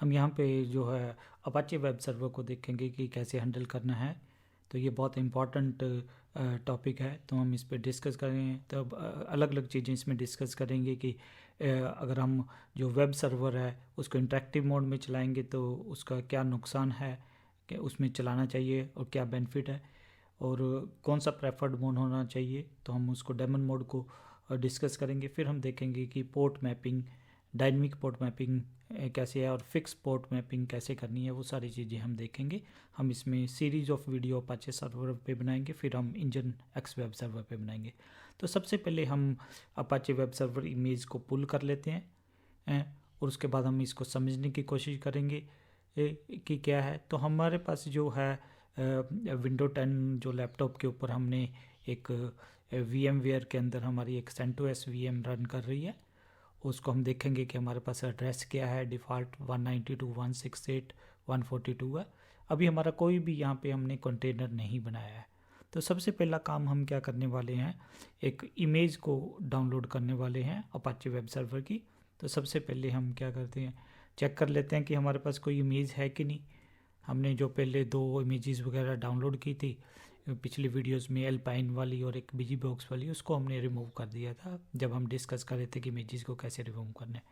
हम यहाँ पे जो है अपाचे वेब सर्वर को देखेंगे कि कैसे हैंडल करना है। तो ये बहुत इम्पॉर्टेंट टॉपिक है, तो हम इस पर डिस्कस करेंगे। तो अलग अलग चीज़ें इसमें डिस्कस करेंगे कि अगर हम जो वेब सर्वर है उसको इंटरेक्टिव मोड में चलाएंगे तो उसका क्या नुकसान है, कि उसमें चलाना चाहिए और क्या बेनिफिट है, और कौन सा प्रेफर्ड मोड होना चाहिए। तो हम उसको डेमन मोड को डिस्कस करेंगे। फिर हम देखेंगे कि port mapping, dynamic port mapping कैसे है और फिक्स पोर्ट मैपिंग कैसे करनी है, वो सारी चीज़ें हम देखेंगे। हम इसमें series of video Apache server पे बनाएंगे, फिर हम इंजन एक्स वेब सर्वर पे बनाएंगे। तो सबसे पहले हम अपाचे वेब सर्वर इमेज को पुल कर लेते हैं और उसके बाद हम इसको समझने की कोशिश करेंगे कि क्या है। तो हमारे पास जो है विंडो 10 जो लैपटॉप के ऊपर हमने एक VMware के अंदर हमारी एक CentOS VM रन कर रही है। उसको हम देखेंगे कि हमारे पास एड्रेस क्या है। डिफ़ॉल्ट 192.168.142 है। अभी हमारा कोई भी यहाँ पे हमने कंटेनर नहीं बनाया है। तो सबसे पहला काम हम क्या करने वाले हैं, एक इमेज को डाउनलोड करने वाले हैं अपाचे वेब सर्वर की। तो सबसे पहले हम क्या करते हैं, चेक कर लेते हैं कि हमारे पास कोई इमेज है कि नहीं। हमने जो पहले 2 इमेजेस वगैरह डाउनलोड की थी पिछली वीडियोस में, एल्पाइन वाली और एक बिजी बॉक्स वाली, उसको हमने रिमूव कर दिया था जब हम डिस्कस कर रहे थे कि इमेजेस को कैसे रिमूव करना है।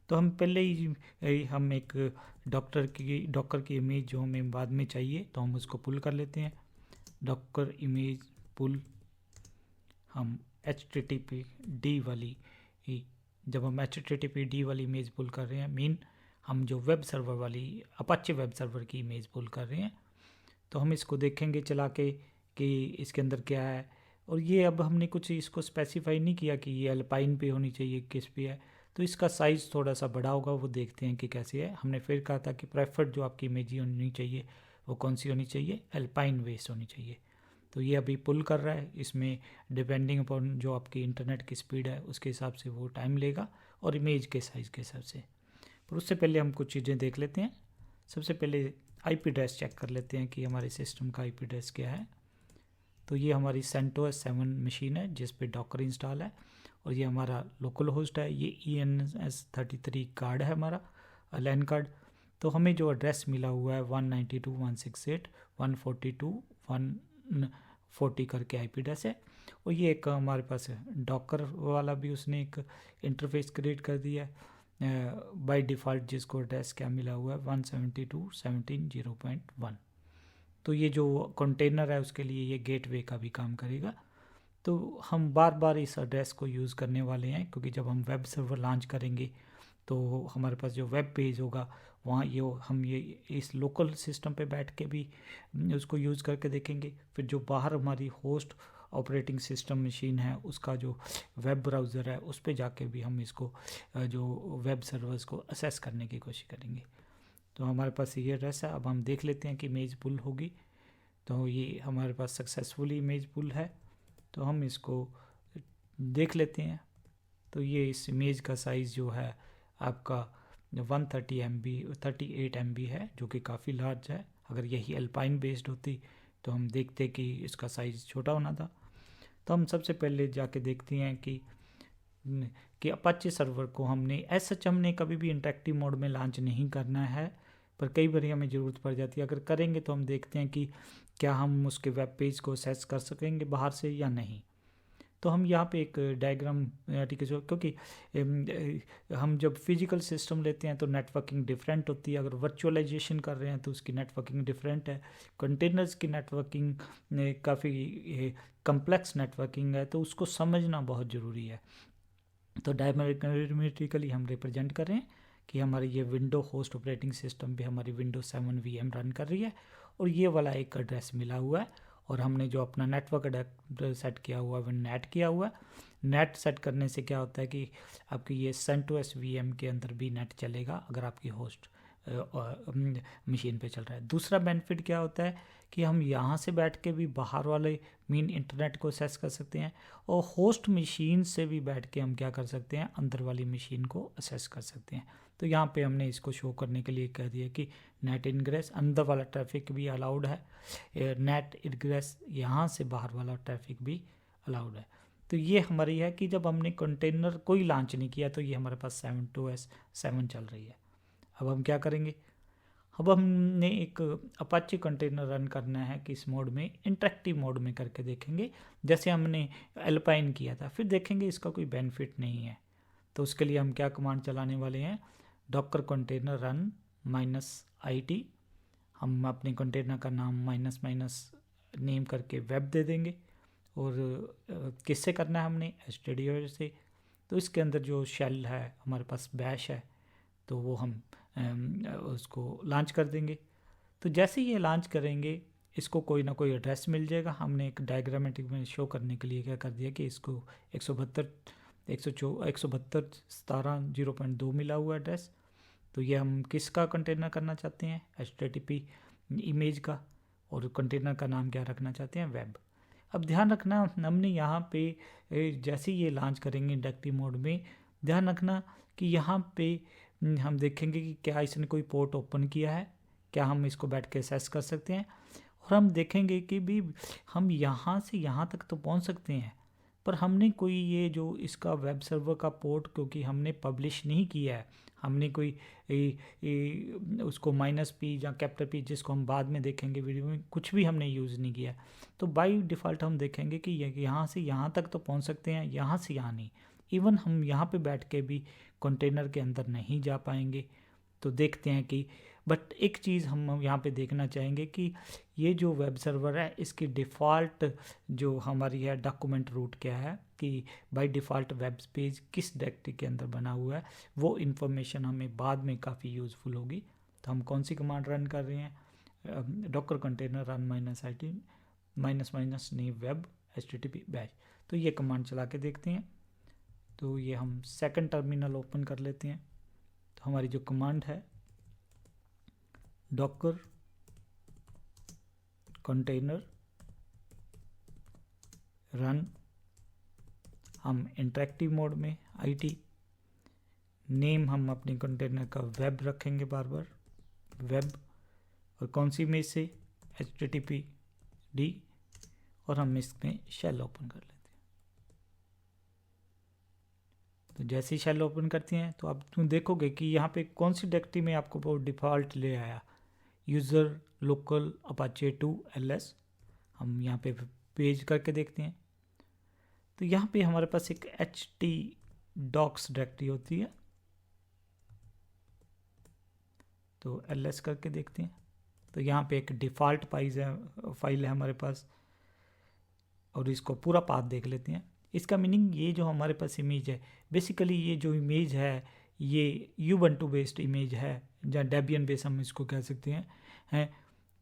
तो हम पहले ही हम एक डॉकर की इमेज जो हमें बाद में चाहिए तो हम उसको पुल कर लेते हैं। डॉकर इमेज पुल, हम HTTPD वाली जब हम HTTPD वाली इमेज पुल कर रहे हैं, मीन हम जो वेब सर्वर वाली अपाचे वेब सर्वर की इमेज पुल कर रहे हैं। तो हम इसको देखेंगे चला के कि इसके अंदर क्या है। और ये अब हमने कुछ इसको स्पेसिफाई नहीं किया कि ये अल्पाइन पे होनी चाहिए, किस पे है। तो इसका साइज़ थोड़ा सा बड़ा होगा, वो देखते हैं कि कैसे है। हमने फिर कहा था कि प्रेफर्ड जो आपकी इमेज होनी चाहिए वो कौन सी होनी चाहिए, अल्पाइन बेस्ड होनी चाहिए। तो ये अभी पुल कर रहा है। इसमें डिपेंडिंग अपॉन जो आपकी इंटरनेट की स्पीड है उसके हिसाब से वो टाइम लेगा और इमेज के साइज़ के हिसाब से। पर उससे पहले हम कुछ चीज़ें देख लेते हैं। सबसे पहले IP एड्रेस चेक कर लेते हैं कि हमारे सिस्टम का IP एड्रेस क्या है। तो ये हमारी CentOS 7 मशीन है जिस पे डॉकर इंस्टॉल है, और ये हमारा लोकल होस्ट है। ये ENS33 कार्ड है हमारा लैन कार्ड। तो हमें जो एड्रेस मिला हुआ है 192.168.140 करके IP एड्रेस है। और ये एक हमारे पास डॉकर वाला भी उसने एक इंटरफेस क्रिएट कर दिया है बाय डिफ़ॉल्ट, जिसको एड्रेस क्या मिला हुआ है 172.17.0.1। तो ये जो कंटेनर है उसके लिए ये गेटवे का भी काम करेगा। तो हम बार बार इस एड्रेस को यूज़ करने वाले हैं, क्योंकि जब हम वेब सर्वर लॉन्च करेंगे तो हमारे पास जो वेब पेज होगा वहाँ ये इस लोकल सिस्टम पे बैठ के भी उसको यूज़ करके देखेंगे। फिर जो बाहर हमारी होस्ट ऑपरेटिंग सिस्टम मशीन है उसका जो वेब ब्राउज़र है उस पर जाके भी हम इसको जो वेब सर्वर्स को असेस करने की कोशिश करेंगे। तो हमारे पास ये एड्रेस है। अब हम देख लेते हैं कि इमेज पुल होगी। तो ये हमारे पास सक्सेसफुली इमेज पुल है। तो हम इसको देख लेते हैं। तो ये इस इमेज का साइज़ जो है आपका 38 MB है, जो कि काफ़ी लार्ज है। अगर यही अल्पाइन बेस्ड होती तो हम देखते कि इसका साइज़ छोटा होना था। तो हम सबसे पहले जाके देखते हैं कि अपाचे सर्वर को हमने कभी भी इंटरेक्टिव मोड में लॉन्च नहीं करना है, पर कई बार हमें ज़रूरत पड़ जाती है। अगर करेंगे तो हम देखते हैं कि क्या हम उसके वेब पेज को एक्सेस कर सकेंगे बाहर से या नहीं। तो हम यहाँ पे एक डायग्राम ठीक है, क्योंकि हम जब फिजिकल सिस्टम लेते हैं तो नेटवर्किंग डिफरेंट होती है। अगर वर्चुअलाइजेशन कर रहे हैं तो उसकी नेटवर्किंग डिफरेंट है। कंटेनर्स की नेटवर्किंग काफ़ी कम्प्लेक्स नेटवर्किंग है, तो उसको समझना बहुत ज़रूरी है। तो डायमेट्रिकली हम रिप्रेजेंट कर रहे हैं कि हमारी ये विंडो होस्ट ऑपरेटिंग सिस्टम पे हमारी विंडो 7 VM रन कर रही है, और ये वाला एक एड्रेस मिला हुआ है। और हमने जो अपना नेटवर्क सेट किया हुआ है वो नेट किया हुआ है। नेट सेट करने से क्या होता है कि आपकी ये CentOS VM के अंदर भी नेट चलेगा अगर आपकी होस्ट मशीन पे चल रहा है। दूसरा बेनिफिट क्या होता है कि हम यहाँ से बैठ के भी बाहर वाले मीन इंटरनेट को एक्सेस कर सकते हैं, और होस्ट मशीन से भी बैठ के हम क्या कर सकते हैं, अंदर वाली मशीन को एक्सेस कर सकते हैं। तो यहाँ पे हमने इसको शो करने के लिए कह दिया कि नेट इनग्रेस अंदर वाला ट्रैफिक भी अलाउड है, नेट इनग्रेस यहाँ से बाहर वाला ट्रैफिक भी अलाउड है। तो ये हमारी है कि जब हमने कंटेनर कोई लॉन्च नहीं किया तो ये हमारे पास CentOS 7 चल रही है। अब हम क्या करेंगे, अब हमने एक अपाचे कंटेनर रन करना है किस मोड में, इंटरेक्टिव मोड में करके देखेंगे, जैसे हमने एल्पाइन किया था। फिर देखेंगे इसका कोई बेनिफिट नहीं है, तो उसके लिए हम क्या कमांड चलाने वाले हैं, डॉकर कंटेनर रन -it। हम अपने कंटेनर का नाम माइनस नेम करके वेब दे देंगे, और किससे करना है हमने, stdio से। तो इसके अंदर जो शेल है हमारे पास बैश है, तो वो हम उसको लॉन्च कर देंगे। तो जैसे ही ये लॉन्च करेंगे इसको कोई ना कोई एड्रेस मिल जाएगा। हमने एक डायग्रामेटिक में शो करने के लिए क्या कर दिया कि इसको 172.172.17.0.2 मिला हुआ एड्रेस। तो ये हम किसका कंटेनर करना चाहते हैं, HTTP इमेज का, और कंटेनर का नाम क्या रखना चाहते हैं, वेब। अब ध्यान रखना, हमने यहाँ पे जैसे ये लॉन्च करेंगे इंडक्टिव मोड में, ध्यान रखना कि यहाँ पे हम देखेंगे कि क्या इसने कोई पोर्ट ओपन किया है, क्या हम इसको बैठ के असेस कर सकते हैं। और हम देखेंगे कि भी हम यहाँ से यहाँ तक तो पहुँच सकते हैं, पर हमने कोई ये जो इसका वेब सर्वर का पोर्ट क्योंकि हमने पब्लिश नहीं किया है, हमने कोई उसको -p या P जिसको हम बाद में देखेंगे वीडियो में, कुछ भी हमने यूज़ नहीं किया। तो बाय डिफ़ॉल्ट हम देखेंगे कि यहाँ से यहाँ तक तो पहुँच सकते हैं, यहाँ से यहाँ नहीं। इवन हम यहाँ पे बैठ के भी कंटेनर के अंदर नहीं जा पाएंगे। तो देखते हैं कि बट एक चीज़ हम यहाँ पे देखना चाहेंगे कि ये जो वेब सर्वर है इसकी डिफ़ॉल्ट जो हमारी है डॉक्यूमेंट रूट क्या है, कि बाय डिफ़ॉल्ट वेब पेज किस डायरेक्टरी के अंदर बना हुआ है, वो इन्फॉर्मेशन हमें बाद में काफ़ी यूज़फुल होगी। तो हम कौन सी कमांड रन कर रहे हैं, Docker container run -it --- web HTTP bash. तो ये कमांड चला के देखते हैं। तो ये हम सेकंड टर्मिनल ओपन कर लेते हैं। तो हमारी जो कमांड है डॉकर कंटेनर रन, हम इंटरेक्टिव मोड में IT, नेम हम अपने कंटेनर का वेब रखेंगे बार बार, वेब, और कौन सी में से HTTPD, और हम इसमें शेल ओपन कर लेते हैं। तो जैसे ही शेल ओपन करते हैं तो आप तुम देखोगे कि यहाँ पे कौन सी डायरेक्टरी में आपको वो डिफ़ॉल्ट ले आया, यूज़र लोकल अपाचे 2 LS। हम यहाँ पे पेज करके देखते हैं। तो यहाँ पे हमारे पास एक htdocs डायरेक्टरी होती है, तो LS करके देखते हैं। तो यहाँ पे एक डिफ़ॉल्ट फाइल है हमारे पास, और इसको पूरा पाथ देख लेते हैं। इसका मीनिंग ये जो हमारे पास इमेज है, बेसिकली ये जो इमेज है ये Ubuntu बेस्ड इमेज है, या डेबियन बेस हम इसको कह सकते हैं।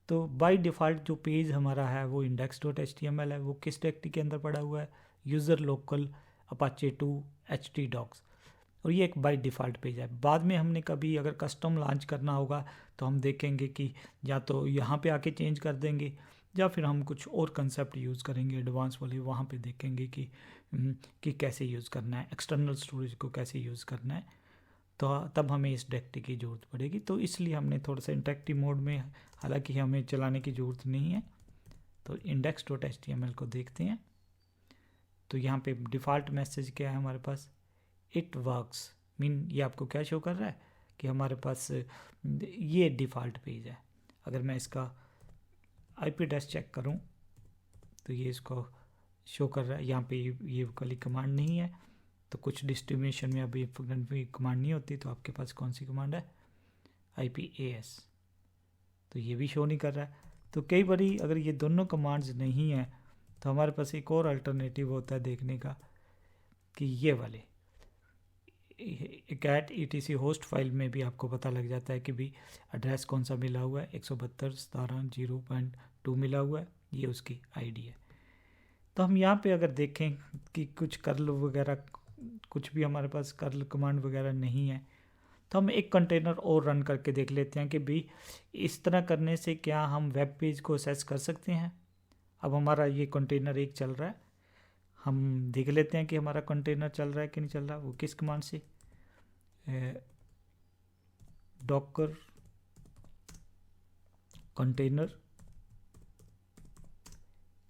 तो बाय डिफ़ॉल्ट जो पेज हमारा है वो index.html है, वो किस डायरेक्टरी के अंदर पड़ा हुआ है, यूज़र लोकल अपाचे 2 htdocs, और ये एक बाय डिफ़ॉल्ट पेज है। बाद में हमने कभी अगर कस्टम लॉन्च करना होगा तो हम देखेंगे कि या तो यहाँ पे आके चेंज कर देंगे, या फिर हम कुछ और कंसेप्ट यूज़ करेंगे एडवांस वाले, वहाँ पे देखेंगे कि कैसे यूज़ करना है, एक्सटर्नल स्टोरेज को कैसे यूज़ करना है। तो तब हमें इस डायरेक्टरी की ज़रूरत पड़ेगी। तो इसलिए हमने थोड़ा सा इंटरेक्टिव मोड में, हालांकि हमें चलाने की ज़रूरत नहीं है। तो index.html को देखते हैं। तो यहाँ पे डिफ़ॉल्ट मैसेज क्या है हमारे पास, इट वर्क्स, मीन ये आपको क्या शो कर रहा है कि हमारे पास ये डिफ़ॉल्ट पेज है। अगर मैं इसका IP एड्रेस चेक करूं तो ये इसको शो कर रहा है। यहाँ पे ये वाली कमांड नहीं है, तो कुछ डिस्ट्रीब्यूशन में अभी कमांड नहीं होती, तो आपके पास कौन सी कमांड है, IPAS, तो ये भी शो नहीं कर रहा है। तो कई बारी अगर ये दोनों कमांड्स नहीं हैं तो हमारे पास एक और अल्टरनेटिव होता है देखने का, कि ये वाले कैट ETC होस्ट फाइल में भी आपको पता लग जाता है कि भी एड्रेस कौन सा मिला हुआ है, 172.17.0.2 मिला हुआ है, ये उसकी ID है। तो हम यहाँ पे अगर देखें कि कुछ कर्ल वगैरह, कुछ भी हमारे पास कर्ल कमांड वगैरह नहीं है, तो हम एक कंटेनर और रन करके देख लेते हैं कि भी इस तरह करने से क्या हम वेब पेज को असेस कर सकते हैं। अब हमारा ये कंटेनर एक चल रहा है, हम देख लेते हैं कि हमारा कंटेनर चल रहा है कि नहीं चल रहा। वो किस कमांड से, डॉकर कंटेनर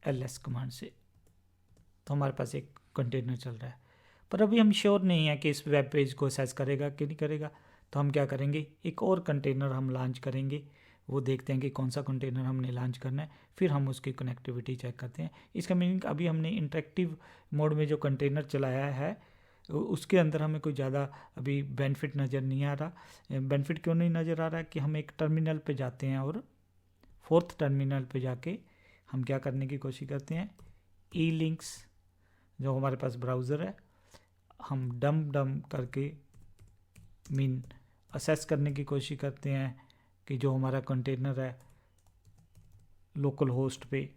LS कमांड से। तो हमारे पास एक कंटेनर चल रहा है, पर अभी हम श्योर नहीं है कि इस वेब पेज को असेस करेगा कि नहीं करेगा। तो हम क्या करेंगे, एक और कंटेनर हम लॉन्च करेंगे, वो देखते हैं कि कौन सा कंटेनर हमने लॉन्च करना है, फिर हम उसकी कनेक्टिविटी चेक करते हैं। इसका मीनिंग अभी हमने इंटरेक्टिव मोड में जो कंटेनर चलाया है उसके अंदर हमें कोई ज़्यादा अभी बेनिफिट नज़र नहीं आ रहा। बेनिफिट क्यों नहीं नज़र आ रहा है कि हम एक टर्मिनल पे जाते हैं और 4th टर्मिनल पे जाके हम क्या करने की कोशिश करते हैं, ई लिंक्स जो हमारे पास ब्राउज़र है हम डम करके मीन असेस करने की कोशिश करते हैं कि जो हमारा कंटेनर है लोकल होस्ट पे,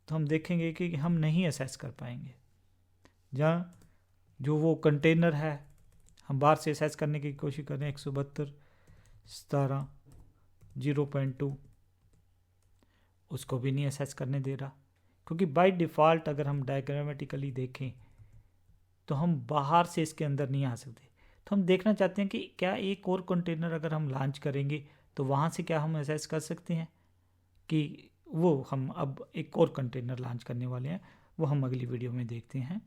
तो हम देखेंगे कि हम नहीं असेस कर पाएंगे। जहाँ जो वो कंटेनर है हम बाहर से असेस करने की कोशिश कर रहे हैं 172.17.0.2 उसको भी नहीं असेस करने दे रहा, क्योंकि बाय डिफ़ॉल्ट अगर हम डायग्रामेटिकली देखें तो हम बाहर से इसके अंदर नहीं आ सकते। तो हम देखना चाहते हैं कि क्या एक और कंटेनर अगर हम लॉन्च करेंगे तो वहाँ से क्या हम असेस कर सकते हैं कि वो हम अब एक और कंटेनर लॉन्च करने वाले हैं, वो हम अगली वीडियो में देखते हैं।